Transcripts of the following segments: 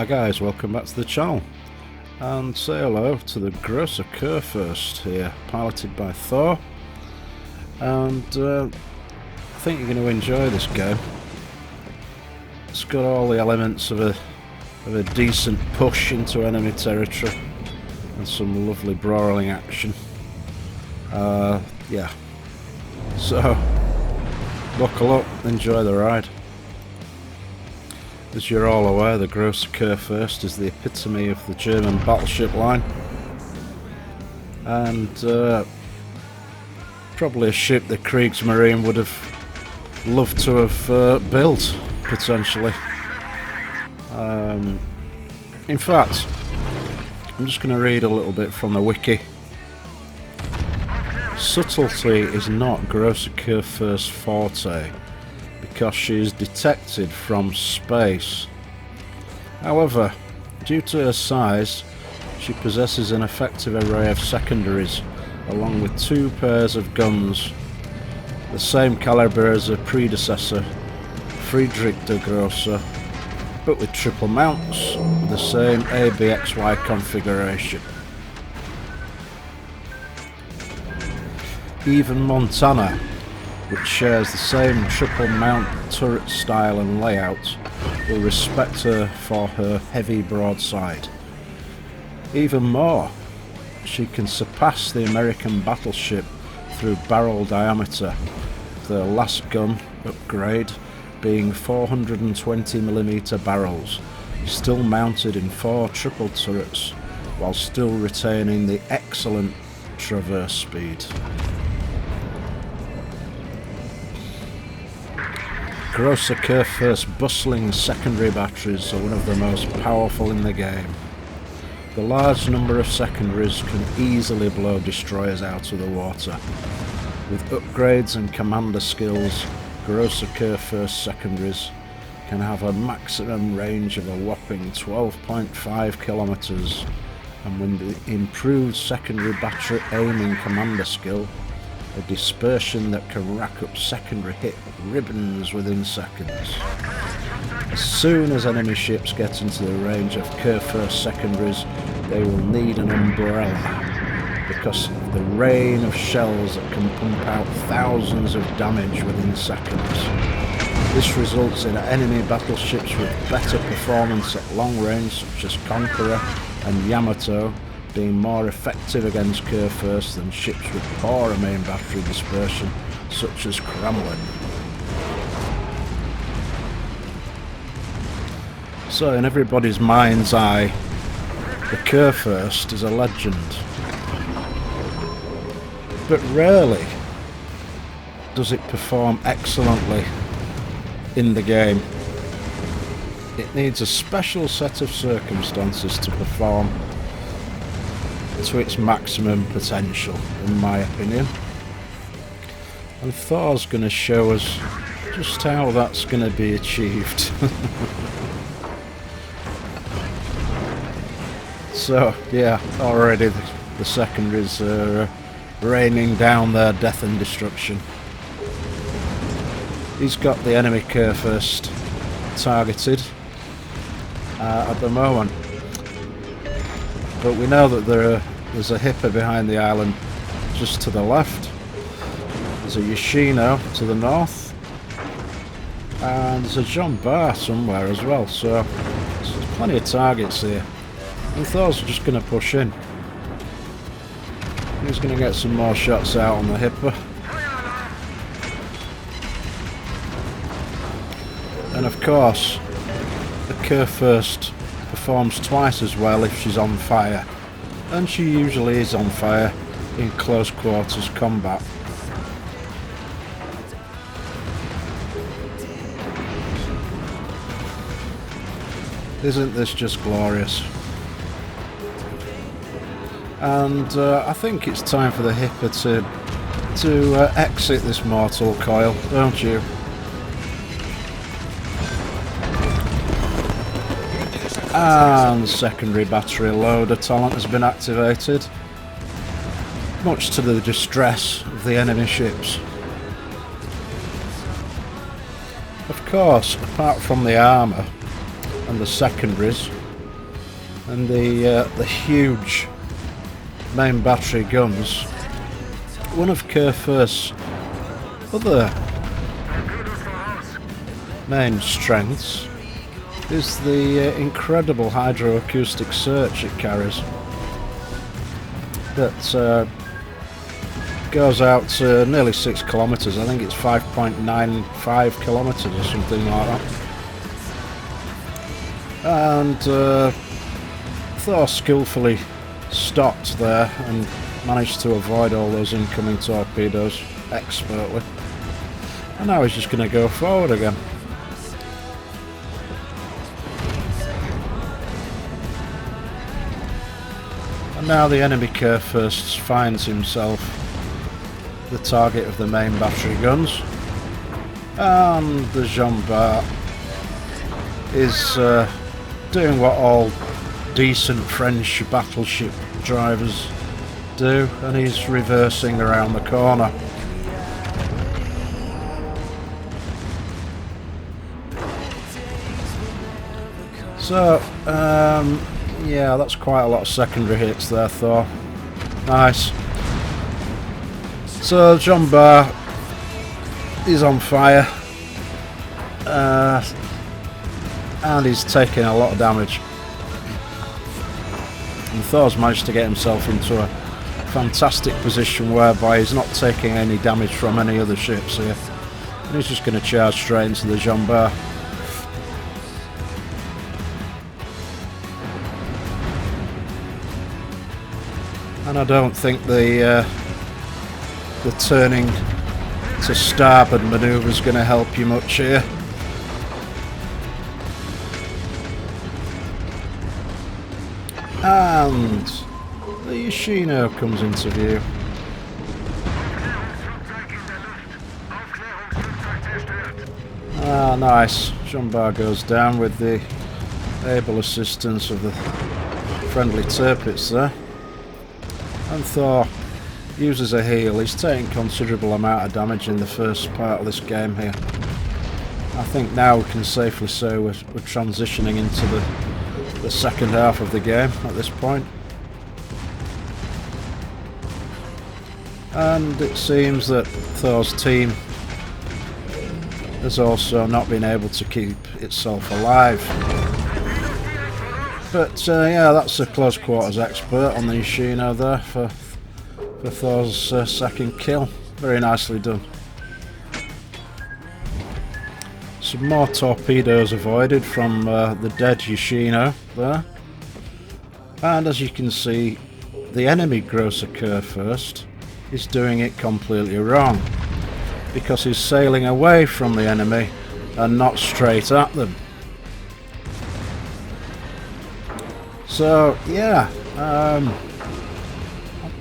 Hi guys, welcome back to the channel, and say hello to the Großer Kurfurst here, piloted by Thor, and I think you're going to enjoy this game. It's got all the elements of a decent push into enemy territory, and some lovely brawling action. Yeah, so buckle up, enjoy the ride. As you're all aware, the Großer Kurfurst is the epitome of the German battleship line, and probably a ship that Kriegsmarine would have loved to have built, potentially. In fact, I'm just going to read a little bit from the wiki. Subtlety is not Großer Kurfurst's forte, because she is detected from space. However, due to her size, she possesses an effective array of secondaries, along with 2 pairs of guns, the same caliber as her predecessor, Friedrich der Große, but with triple mounts, with the same ABXY configuration. Even Montana, which shares the same triple mount turret style and layout, will respect her for her heavy broadside. Even more, she can surpass the American battleship through barrel diameter, their last gun upgrade being 420mm barrels, still mounted in 4 triple turrets, while still retaining the excellent traverse speed. Großer Kurfurst's bustling secondary batteries are one of the most powerful in the game. The large number of secondaries can easily blow destroyers out of the water. With upgrades and commander skills, Großer Kurfurst secondaries can have a maximum range of a whopping 12.5 kilometers, and with the improved secondary battery aiming commander skill, a dispersion that can rack up secondary hit ribbons within seconds. As soon as enemy ships get into the range of Kurfurst secondaries, they will need an umbrella, because of the rain of shells that can pump out thousands of damage within seconds. This results in enemy battleships with better performance at long range, such as Conqueror and Yamato, being more effective against Kurfurst than ships with poorer main battery dispersion, such as Kremlin. So in everybody's mind's eye, the Kurfurst is a legend. But rarely does it perform excellently in the game. It needs a special set of circumstances to perform to its maximum potential, in my opinion. And Thor's going to show us just how that's going to be achieved. So, yeah, already the secondaries are raining down their death and destruction. He's got the enemy Kurfurst targeted at the moment. But we know that there's a Hipper behind the island just to the left. There's a Yoshino to the north. And there's a John Barr somewhere as well. So there's plenty of targets here. And Thor's just going to push in. He's going to get some more shots out on the Hipper. And of course, the Kurfurst performs twice as well if she's on fire, and she usually is on fire in close quarters combat. Isn't this just glorious? And I think it's time for the Hipper to exit this mortal coil, don't you? And secondary battery loader talent has been activated, much to the distress of the enemy ships. Of course, apart from the armour and the secondaries, And the huge main battery guns. One of Kurfurst's other main strengths is the incredible hydroacoustic search it carries. That goes out to nearly 6 kilometres. I think it's 5.95 kilometres or something like that. And Thor skillfully stopped there and managed to avoid all those incoming torpedoes expertly. And now he's just going to go forward again. And now the enemy Kurfurst finds himself the target of the main battery guns. And the Jean Bart is doing what all decent French battleship drivers do, and he's reversing around the corner. So, yeah, that's quite a lot of secondary hits there, Thor. Nice. So, Jean Bart is on fire. And he's taking a lot of damage. And Thor's managed to get himself into a fantastic position whereby he's not taking any damage from any other ships here. And he's just going to charge straight into the Jean Bart. And I don't think the turning to starboard manoeuvre is going to help you much here. And the Yoshino comes into view. Ah, nice. Jean Bart goes down with the able assistance of the friendly Tirpitz there. And Thor uses a heal. He's taking considerable amount of damage in the first part of this game here. I think now we can safely say we're transitioning into the second half of the game at this point. And it seems that Thor's team has also not been able to keep itself alive. But yeah, that's a close quarters expert on the Yoshino there for Thor's second kill. Very nicely done. Some more torpedoes avoided from the dead Yoshino there. And as you can see, the enemy Grosser Kurfürst is doing it completely wrong, because he's sailing away from the enemy and not straight at them. So yeah,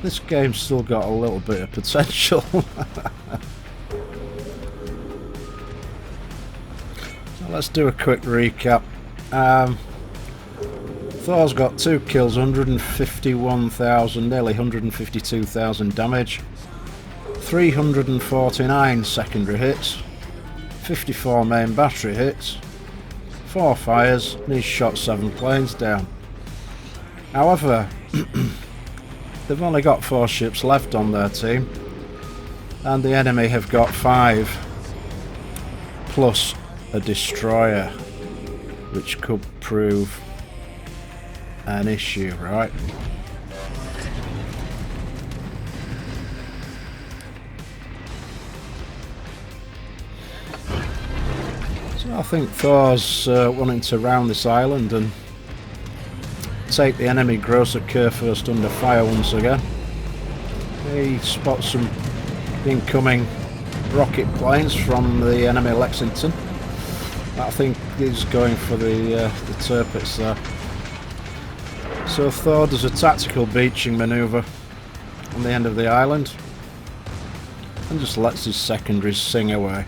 this game's still got a little bit of potential. So let's do a quick recap. Thor's got 2 kills, 151,000, nearly 152,000 damage, 349 secondary hits, 54 main battery hits, 4 fires, and he's shot 7 planes down. However, they've only got 4 ships left on their team, and the enemy have got 5, plus a destroyer, which could prove an issue, right? So I think Thor's wanting to round this island and take the enemy Grosser Kurfürst under fire once again. He spots some incoming rocket planes from the enemy Lexington. I think he's going for the Tirpitz there. So Thor does a tactical beaching manoeuvre on the end of the island and just lets his secondaries sing away.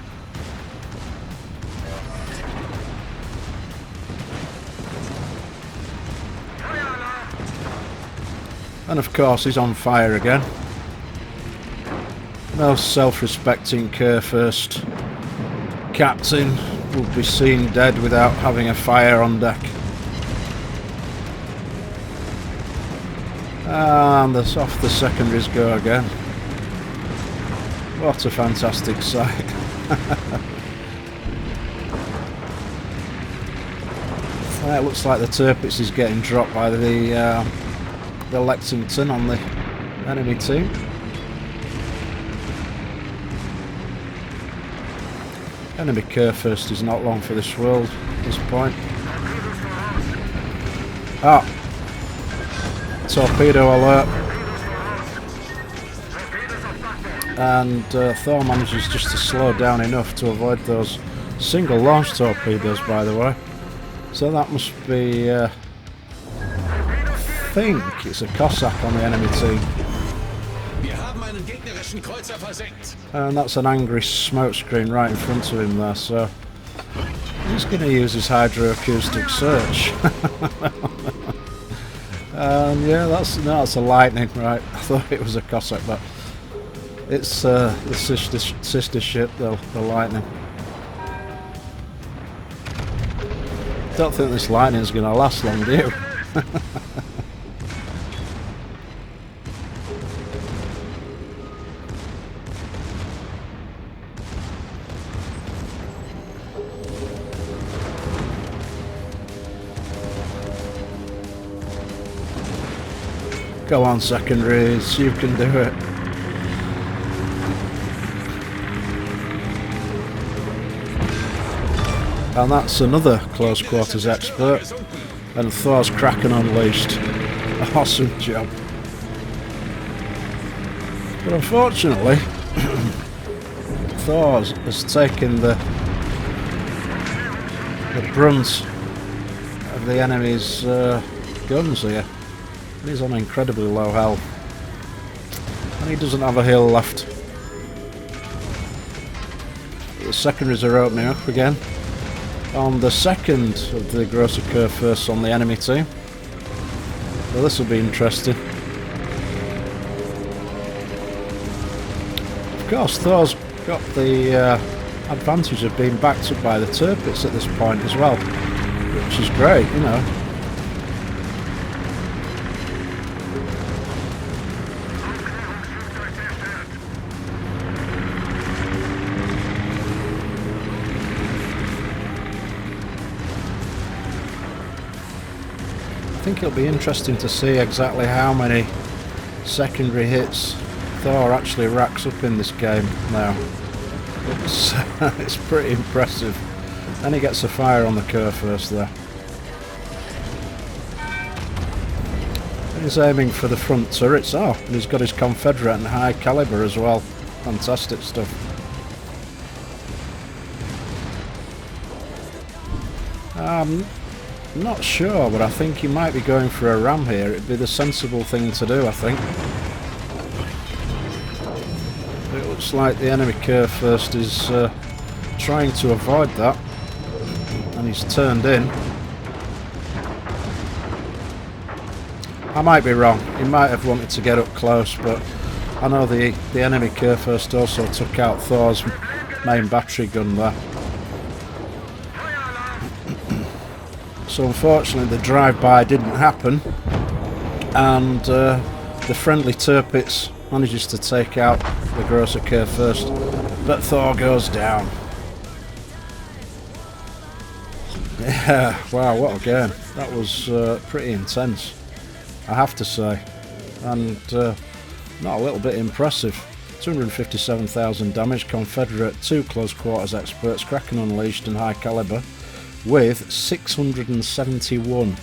And of course he's on fire again. No self-respecting Kurfürst captain would be seen dead without having a fire on deck. And off the secondaries go again. What a fantastic sight. It looks like the Tirpitz is getting dropped by the Lexington on the enemy team. Enemy Kurfurst is not long for this world at this point. Ah! Torpedo alert. And Thor manages just to slow down enough to avoid those single launch torpedoes, by the way. So that must be, I think it's a Cossack on the enemy team. And that's an angry smokescreen right in front of him there, so he's going to use his hydroacoustic search. And yeah, that's a Lightning, right? I thought it was a Cossack, but it's the sister ship, the Lightning. Don't think this Lightning's going to last long, do you? Go on, secondaries, you can do it. And that's another close quarters expert. And Thor's Kraken unleashed. Awesome job. But unfortunately, Thor has taken the brunt of the enemy's guns here. He's on incredibly low health. And he doesn't have a heal left. The secondaries are opening up again. On the second of the Grosser Kurfürst on the enemy team. Well, this will be interesting. Of course, Thor's got the advantage of being backed up by the Tirpitz at this point as well, which is great, you know. I think it'll be interesting to see exactly how many secondary hits Thor actually racks up in this game now. It's pretty impressive. And he gets a fire on the Kurfurst there. And he's aiming for the front turrets. Oh, and he's got his Confederate and high caliber as well. Fantastic stuff. Not sure, but I think he might be going for a ram here. It'd be the sensible thing to do, I think. It looks like the enemy Kurfurst is trying to avoid that, and he's turned in. I might be wrong. He might have wanted to get up close, but I know the enemy Kurfurst also took out Thor's main battery gun there. So unfortunately the drive-by didn't happen, and the friendly Tirpitz manages to take out the Grosser Kurfürst, but Thor goes down. Yeah, wow, what a game. That was pretty intense, I have to say, and not a little bit impressive. 257,000 damage, Confederate, 2 close quarters experts, Kraken unleashed and high caliber, with 671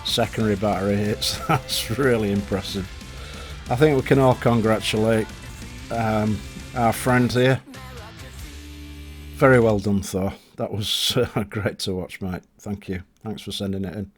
secondary battery hits. That's really impressive. I think we can all congratulate our friend here. Very well done, Thor. That was great to watch, mate. Thank you. Thanks for sending it in.